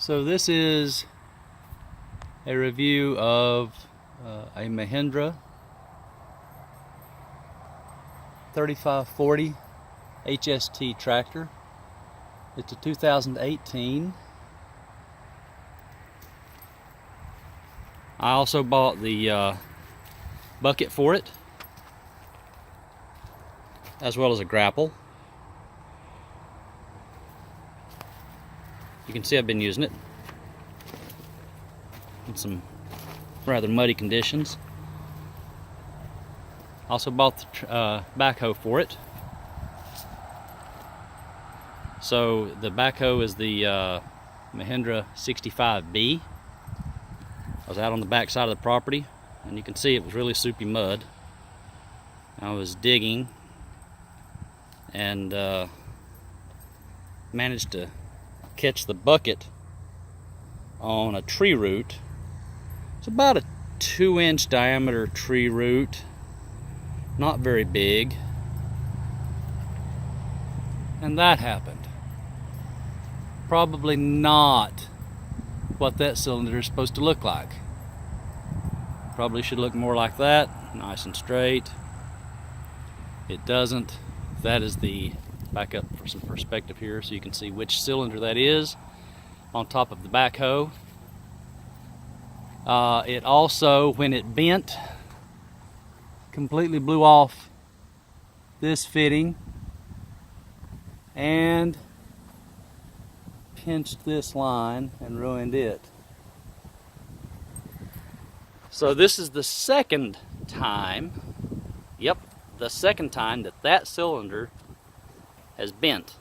So this is a review of a Mahindra 3540 HST tractor. It's a 2018. I also bought the bucket for it, as well as a grapple. You can see I've been using it in some rather muddy conditions. Also bought the backhoe for it. So the backhoe is the Mahindra 65B. I was out on the back side of the property, and you can see it was really soupy mud. I was digging and managed to catch the bucket on a tree root. It's about a 2-inch diameter tree root, not very big, and that happened. Probably not what that cylinder is supposed to look like. Probably should look more like that, nice and straight. It doesn't. That is the, back up for some perspective here so you can see which cylinder that is on top of the backhoe. It also, when it bent, completely blew off this fitting and pinched this line and ruined it. So this is the second time, the second time that that cylinder has bent,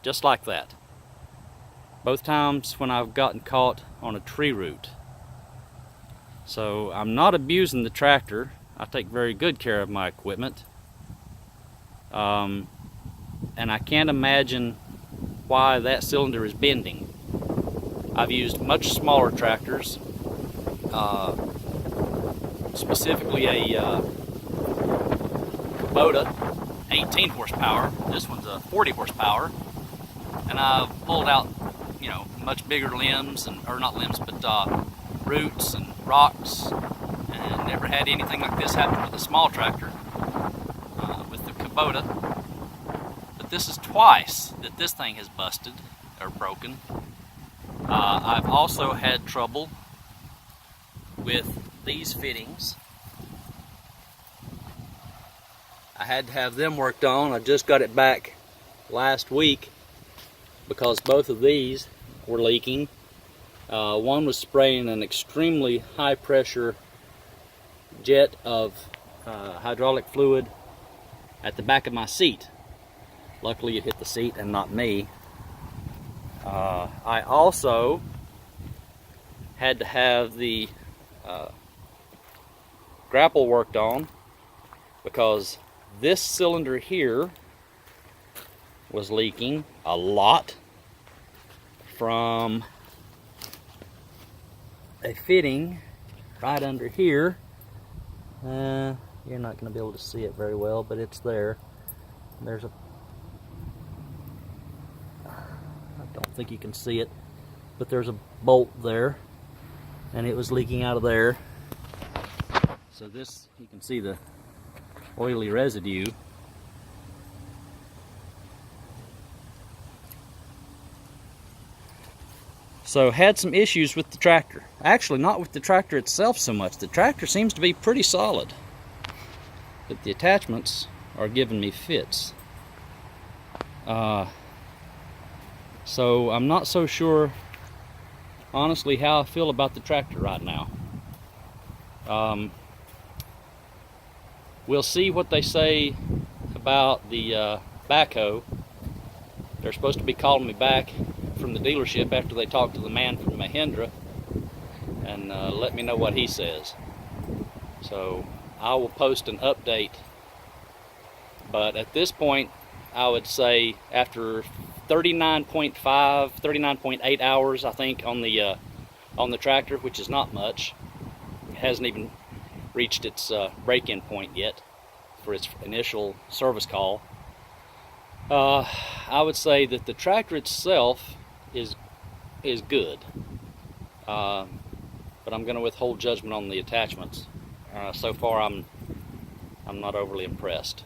just like that. Both times when I've gotten caught on a tree root. So I'm not abusing the tractor. I take very good care of my equipment. And I can't imagine why that cylinder is bending. I've used much smaller tractors, specifically a Kubota 18 horsepower. This one's a 40 horsepower, and I've pulled out, much bigger limbs, or not limbs, but roots and rocks, and never had anything like this happen with a small tractor, with the Kubota. But this is twice that this thing has busted or broken. I've also had trouble with these fittings. I had to have them worked on. I just got it back last week because both of these were leaking. One was spraying an extremely high pressure jet of hydraulic fluid at the back of my seat. Luckily it hit the seat and not me. I also had to have the grapple worked on because this cylinder here was leaking a lot from a fitting right under here. You're not going to be able to see it very well, but it's there. There's a, I don't think you can see it, but there's a bolt there, and it was leaking out of there. So this, you can see the oily residue. So had some issues with the tractor. Actually, not with the tractor itself so much. The tractor seems to be pretty solid, but the attachments are giving me fits. So I'm not so sure, honestly, how I feel about the tractor right now. We'll see what they say about the backhoe. They're supposed to be calling me back from the dealership after they talk to the man from Mahindra and let me know what he says. So I will post an update, but at this point I would say after 39.8 hours, I think, on the tractor, which is not much. It hasn't even reached its break-in point yet for its initial service call. I would say that the tractor itself is is good, but I'm going to withhold judgment on the attachments. So far, I'm not overly impressed.